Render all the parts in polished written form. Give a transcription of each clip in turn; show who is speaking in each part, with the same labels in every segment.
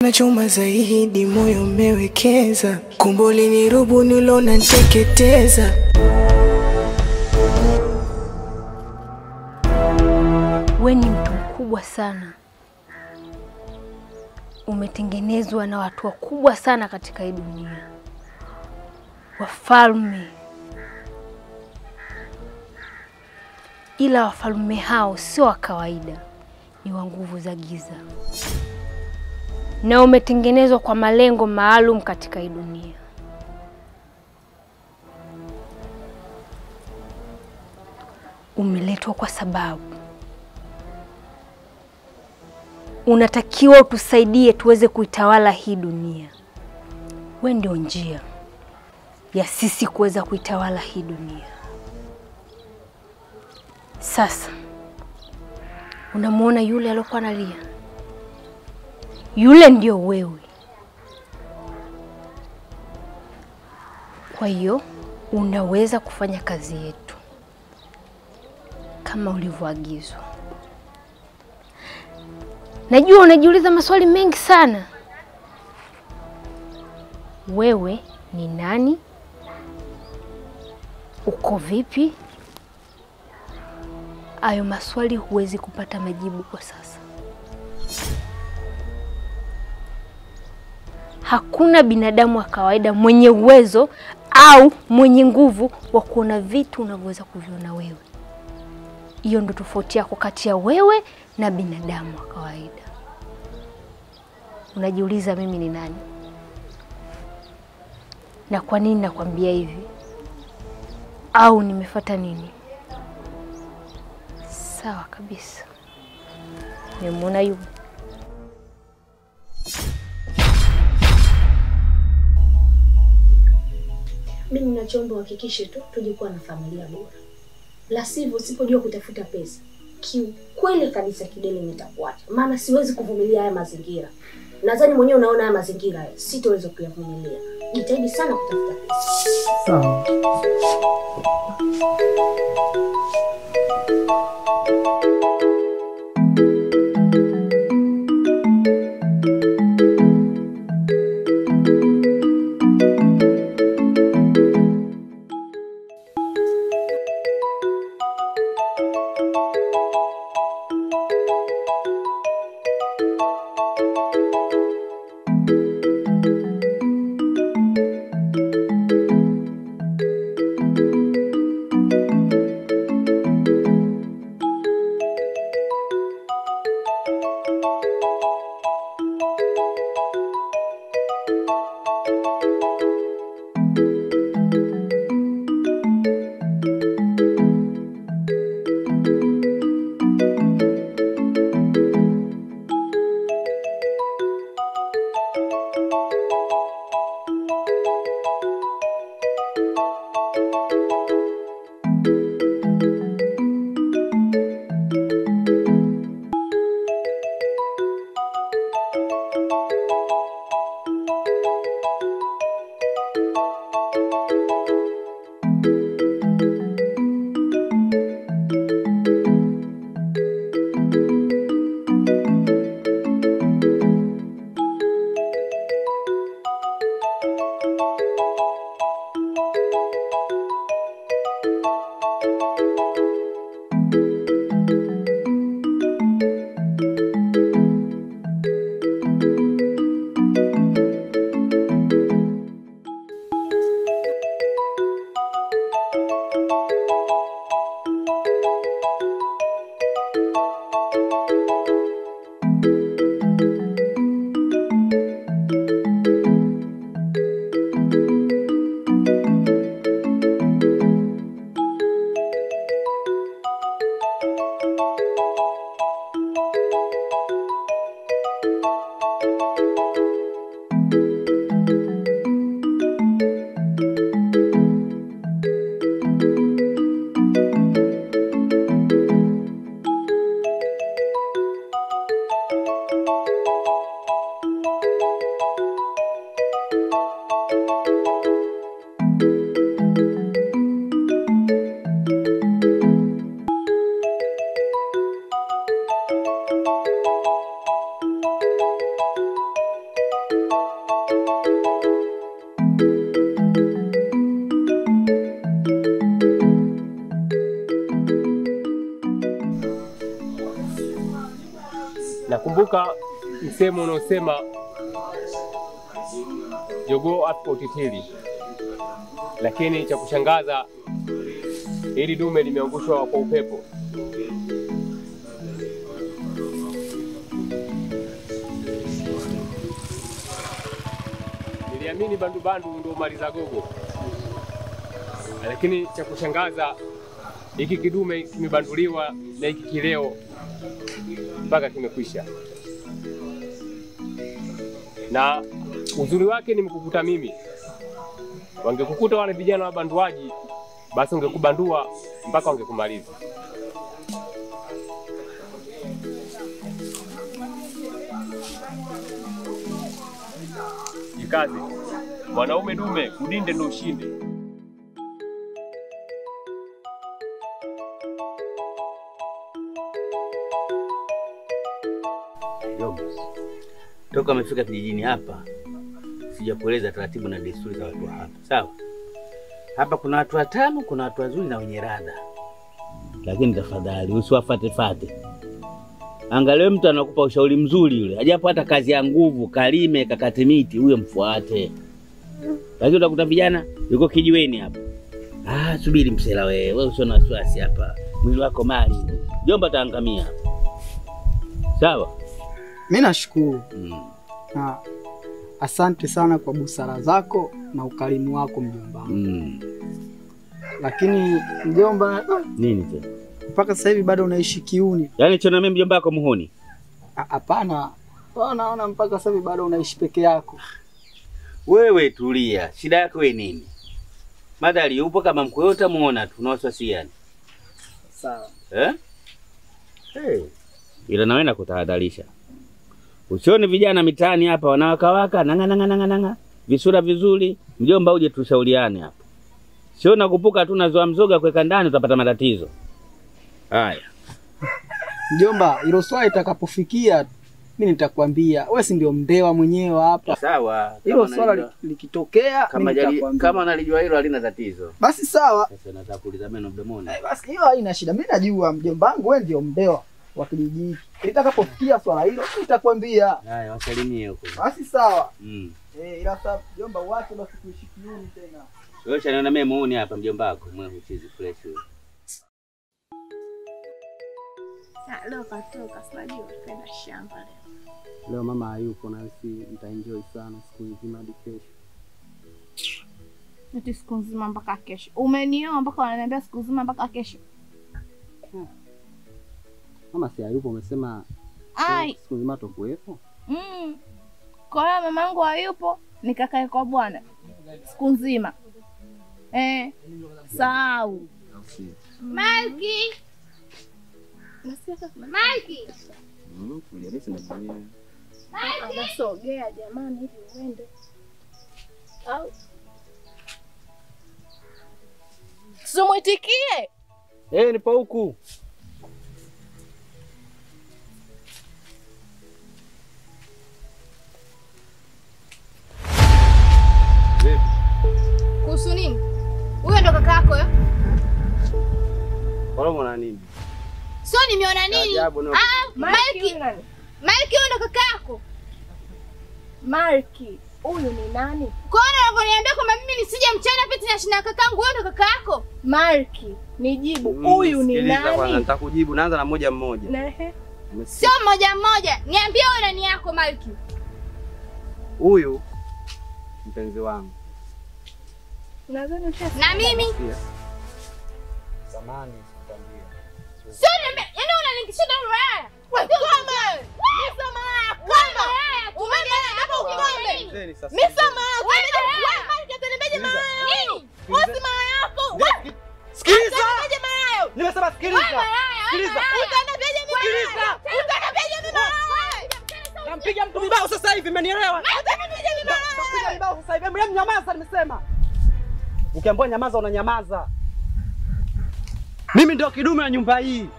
Speaker 1: Nachoma zaidi moyo umewekeza, kumboli ni rubu nilona nteketeza.
Speaker 2: Wewe ni mtu mkubwa sana. Umetengenezwa na watu wakubwa sana katika hii dunia. Wafalme. Ila wafalme hao sio wa kawaida, ni wa nguvu za giza. Na umetengenezwa kwa malengo maalum katika hii dunia. Umeletwa kwa sababu unatakiwa utusaidie tuweze kuitawala hii dunia. Wewe ndio njia ya sisi kuweza kuitawala hii dunia. Sasa unamuona yule aliyokuwa analia? Yule ndio wewe. Kwa hiyo unaweza kufanya kazi yetu kama ulivyoagizwa. Najua unajiuliza maswali mengi sana. Wewe ni nani? Uko vipi? Hayo maswali huwezi kupata majibu kwa sasa. Hakuna binadamu wa kawaida mwenye uwezo au mwenye nguvu wa kuona vitu unavyoweza kuviona wewe. Hiyo ndio tofauti yako kati ya wewe na binadamu wa kawaida. Unajiuliza mimi ni nani? Na kwa nini nakwambia hivi? Au nimefuata nini? Sawa kabisa. Nimeona yule.
Speaker 3: Mimi ninachoomba uhakikishe tu tuje kuwa na familia bora. La sivyo usipojua kutafuta pesa, kiukweli kabisa kidele nitakuacha. Maana siwezi kuvumilia haya mazingira. Nadhani mwenyewe unaona haya mazingira haya, sitaweza kuyavumilia. Jitahidi sana kutafuta pesa.
Speaker 4: Sawa. Nakumbuka msemo unaosema jogoo afa utitiri, lakini cha kushangaza hili dume limeangushwa kwa upepo. Niliamini bandu ndio maliza gogo, lakini cha kushangaza hiki kidume kimebanduliwa na hiki kileo mpaka kimekwisha. Na uzuri wake nimekukuta mimi. Wangekukuta wale vijana wabanduaji, basi ungekubandua mpaka wangekumaliza. Jikaze, mwanaume dume, udinde ndo ushinde.
Speaker 5: Toka amefika kijijini hapa, sijakueleza taratibu na desturi za watu hapa. Sawa? Hapa kuna watu watano, kuna watu wazuri na wenye radha. Lakini tafadhali usiwafuate. Angalia mtu anakupa ushauri mzuri yule. Hajapo hata kazi ya nguvu, kalime, kakate miti, huyo mfuate. Lakini utakuta vijana yuko kijiweni hapa. Subiri msela wewe usio na wasiwasi hapa. Mwili wako mali. Jomba taangamia. Sawa?
Speaker 6: Mimi nashukuru. Asante sana kwa busara zako na ukarimu wako mjomba. Lakini mjomba,
Speaker 5: nini tena?
Speaker 6: Mpaka sasa hivi bado unaishi kiuni.
Speaker 5: Yaani chona mimi mjomba wako muhuni?
Speaker 6: Hapana. Naona mpaka sasa hivi bado unaishi peke yako.
Speaker 5: Wewe tulia. Shida yako wewe nini? Madhali upo kama mkwe yote muona tu, unawaswasiana.
Speaker 6: Sawa.
Speaker 5: Ila nawe nakutahadharisha. Usione vijana mitaani hapa wanawakawaka nanga visura vizuri, mjomba uje tushauriane hapa. Sio nakupuka tu nazoa mzoga kuweka ndani utapata matatizo. Haya.
Speaker 6: Mjomba, hilo swali itakapofikia mimi nitakwambia. Wewe si ndio mndewa mwenyewe hapa.
Speaker 5: Sawa.
Speaker 6: Hilo swala likitokea mimi nitakwambia.
Speaker 5: Kama unalijua hilo halina tatizo.
Speaker 6: Basi sawa.
Speaker 5: Sasa nataka kuuliza meno mdomoni.
Speaker 6: Basi hiyo haina shida. Mimi najua mjomba wangu wewe ndio mndewa wa kijiji. Litakapofikia swala hilo nitakwambia.
Speaker 5: Haya, wasalimie huko.
Speaker 6: Basi sawa.
Speaker 5: Ila
Speaker 6: sasa mjomba wake basi kuishi kiuni tena.
Speaker 5: Wewe chaniona mimi muone hapa mjomba wako, mwe uchizi fresh wewe.
Speaker 7: Leo katoka sijui kwenda shamba leo.
Speaker 6: Leo mama hayupo na sisi nitaenjoy sana siku nzima hadi kesho.
Speaker 7: Eti siku nzima mpaka kesho. Umenioa mpaka wananiambia siku nzima mpaka kesho.
Speaker 6: Mama si hayupo umesema siku nzima tokuwepo?
Speaker 7: Kwa hiyo mamangu hayupo nikakae kwa bwana siku nzima. Sahau. Malki. Malki.
Speaker 6: Kujelesi na dunia.
Speaker 7: Anasogea jamani hivi uende. Au. Sumuitikie.
Speaker 6: Nipo huku.
Speaker 7: Kuhusu nini? Huyo ndo kaka yako yo?
Speaker 6: Wala mwana nini?
Speaker 7: Sio nimeona nini? Malki. Malki huyo ndo kaka yako. Malki, huyu ni nani? Kwa nini unaniambia kwamba mimi nisije mchana piti na shina kakangu huyo ndo kaka yako? Malki, nijibu. Huyu ni nani?
Speaker 6: Sikiliza kwanza nitakujibu. Naanza na moja mmoja.
Speaker 7: Sio moja mmoja. Niambie wewe nani yako Malki?
Speaker 6: Huyu mpenzi wangu.
Speaker 7: Nadhani ushasikia. Na mimi?
Speaker 6: Samani sikwambia.
Speaker 7: Sio yaani unaninikisha ndo mbaya. Wewe kama wewe. Mimi malaya. Kama umeniona hapo ukikombe. Mimi malaya. Wewe Malki atanibeje malaya? Nini? Wewe malaya yako.
Speaker 6: Sikiliza.
Speaker 7: Atanibeje malaya?
Speaker 6: Nimesema sikiliza. Sikiliza.
Speaker 7: Utanibeje mimi? Sikiliza. Utanibeje mimi?
Speaker 6: Nampiga mtu mbao sasa hivi umenielewa?
Speaker 7: Utanibeje mimi?
Speaker 6: Nampiga mbao sasa hivi. Hebu nyamaza nimesema. Ukiambiwa nyamaza unanyamaza. Mimi ndio kidume wa nyumba hii.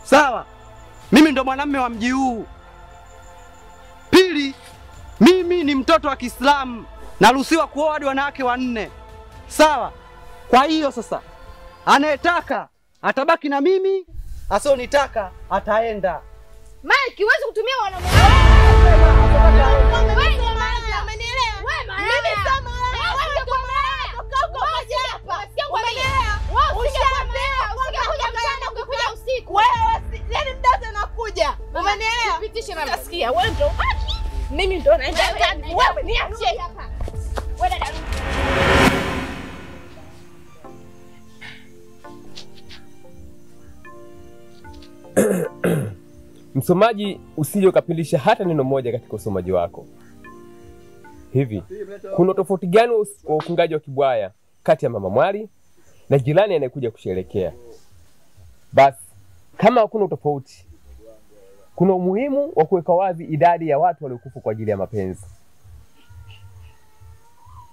Speaker 6: Sawa? Mimi ndio mwanamume wa mji huu. Pili, mimi ni mtoto wa Kiislamu. Naruhusiwa kuoa hadi wanawake 4. Sawa? Kwa hiyo sasa anayetaka atabaki na mimi, asionitaka ataenda.
Speaker 7: Mike, huwezi kutumia wanaume. Nasikia wewe ndo mimi ndo naenda ndani. Wewe niache hapa. Wewe dada.
Speaker 4: Msomaji, usije ukapilisha hata neno moja katika usomaji wako. Hivi, kuna tofauti gani wa ufungaji wa kibwaya kati ya mama mwali na jirani anayekuja kusherehekea? Basi, kama hakuna tofauti, kuna umuhimu wa kuweka wazi idadi ya watu waliokufa kwa ajili ya mapenzi.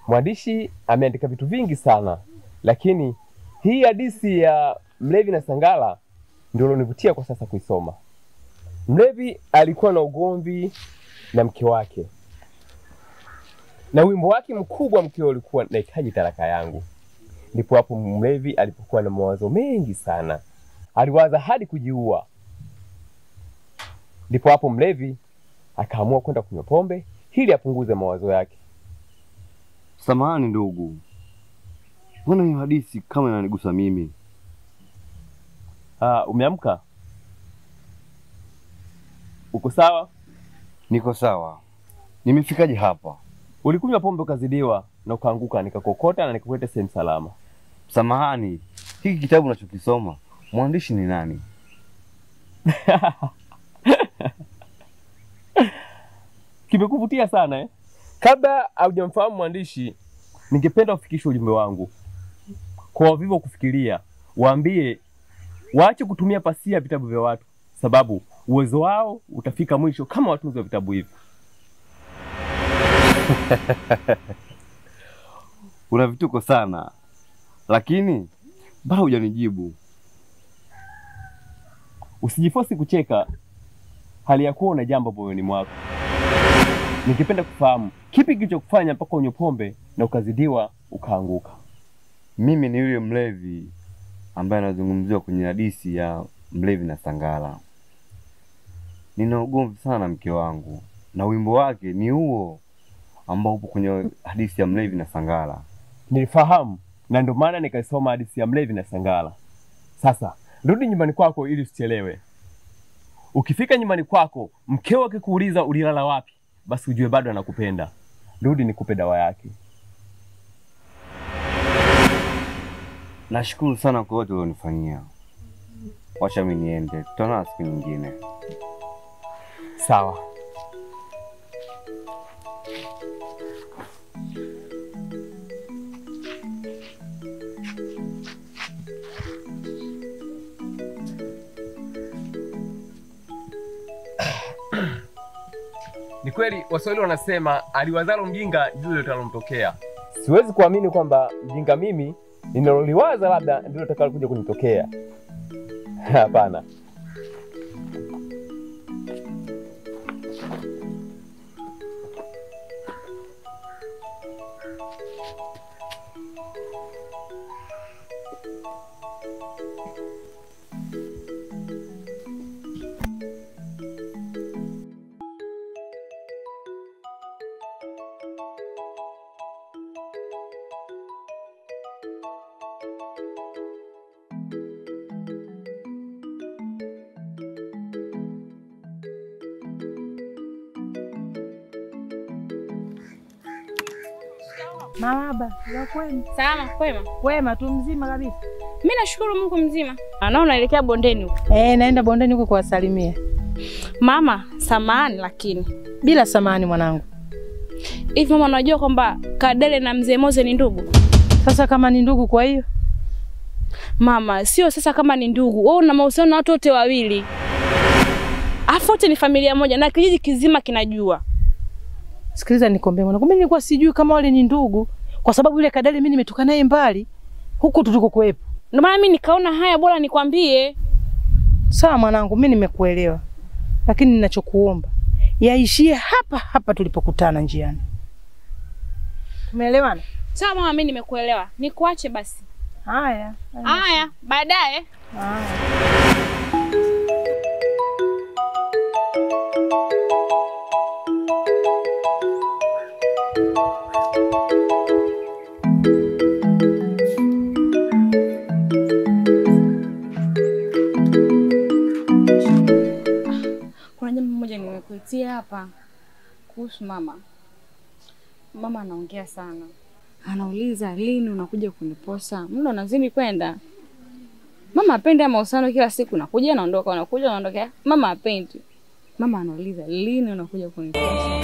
Speaker 4: Mwandishi ameandika vitu vingi sana, lakini hii hadithi ya Mlevi na Sangala ndio ilonivutia kwa sasa kuisoma. Mlevi alikuwa na ugomvi na mke wake, na wimbo wake mkubwa mkeo ulikuwa nahitaji talaka yangu. Ndipo hapo Mlevi alipokuwa na mawazo mengi sana, aliwaza hadi kujiua. Ndipo hapo Mlevi akaamua kwenda kunywa pombe ili apunguze mawazo yake.
Speaker 8: Samahani ndugu, mbona hiyo hadithi kama inanigusa mimi?
Speaker 4: Umeamka? Uko sawa?
Speaker 8: Niko sawa. Nimefikaje hapa?
Speaker 4: Ulikunywa pombe ukazidiwa na ukaanguka, nikakokota na nikakuleta sehemu salama.
Speaker 8: Samahani, hiki kitabu unachokisoma mwandishi ni nani?
Speaker 4: Kimekuvutia sana eh? Kabla haujamfahamu mwandishi, ningependa ufikishe ujumbe wangu kwa wavivu kufikiria. Waambie waache kutumia pasia vitabu vya watu, sababu uwezo wao utafika mwisho kama watunzi wa vitabu hivi.
Speaker 8: Una vituko sana, lakini bado hujanijibu.
Speaker 4: Usijifosi kucheka hali ya kuwa una jambo moyoni mwako. Ningependa kufahamu kipi kilichokufanya mpaka unywe pombe na ukazidiwa ukaanguka.
Speaker 8: Mimi ni yule mlevi ambaye anazungumziwa kwenye hadithi ya Mlevi na Sangala. Nina ugomvi sana na mke wangu, na wimbo wake ni huo ambao upo kwenye hadithi ya Mlevi na Sangala.
Speaker 4: Nilifahamu, na ndio maana nikaisoma hadithi ya Mlevi na Sangala. Sasa rudi nyumbani kwako ili usichelewe. Ukifika nyumbani kwako, mkeo akikuuliza ulilala wapi, basi ujue bado anakupenda. Rudi nikupe dawa yake.
Speaker 8: Nashukuru sana kwa yote ulionifanyia. Wacha mimi niende, tutaonana siku nyingine.
Speaker 4: Sawa. Ni kweli Waswahili wanasema aliwazalo mjinga ndilo litalomtokea. Siwezi kuamini kwamba mjinga mimi ninaloliwaza labda ndilo litakalokuja kunitokea. Hapana.
Speaker 9: Marahaba, za kwenu?
Speaker 7: Salama, kwema?
Speaker 9: Wema tu, mzima kabisa.
Speaker 7: Mimi nashukuru Mungu mzima. Anaona unaelekea bondeni huko.
Speaker 9: Naenda bondeni huko kuwasalimia.
Speaker 7: Mama, samahani lakini.
Speaker 9: Bila samahani mwanangu.
Speaker 7: Hivi mama unajua kwamba Kadele na Mzee Moze ni ndugu?
Speaker 9: Sasa kama ni ndugu kwa hiyo?
Speaker 7: Mama, sio sasa kama ni ndugu. Wewe una mahusiano na watu wote wawili. Afote ni familia moja na kijiji kizima kinajua.
Speaker 9: Sikiliza nikwambie mwanangu, mimi nilikuwa sijui kama wale ni ndugu kwa sababu yule Kadele mimi nimetoka naye mbali huku tulikokuepo.
Speaker 7: Ndio maana mimi nikaona haya bora nikwambie.
Speaker 9: Sawa mwanangu, mimi nimekuelewa. Lakini ninachokuomba yaishie hapa hapa tulipokutana njiani. Umeelewana?
Speaker 7: Sawa mama, mimi nimekuelewa. Nikuache basi.
Speaker 9: Haya.
Speaker 7: Haya, baadaye.
Speaker 9: Haya.
Speaker 10: nimekuitia hapa kuhusu mama. Mama anaongea sana. Anauliza lini unakuja kuniposa? Muda unazidi kwenda. Mama hapendi mahusiano kila siku nakuja naondoka, unakuja unaondoka. Mama hapendi. Mama anauliza lini unakuja kuniposa?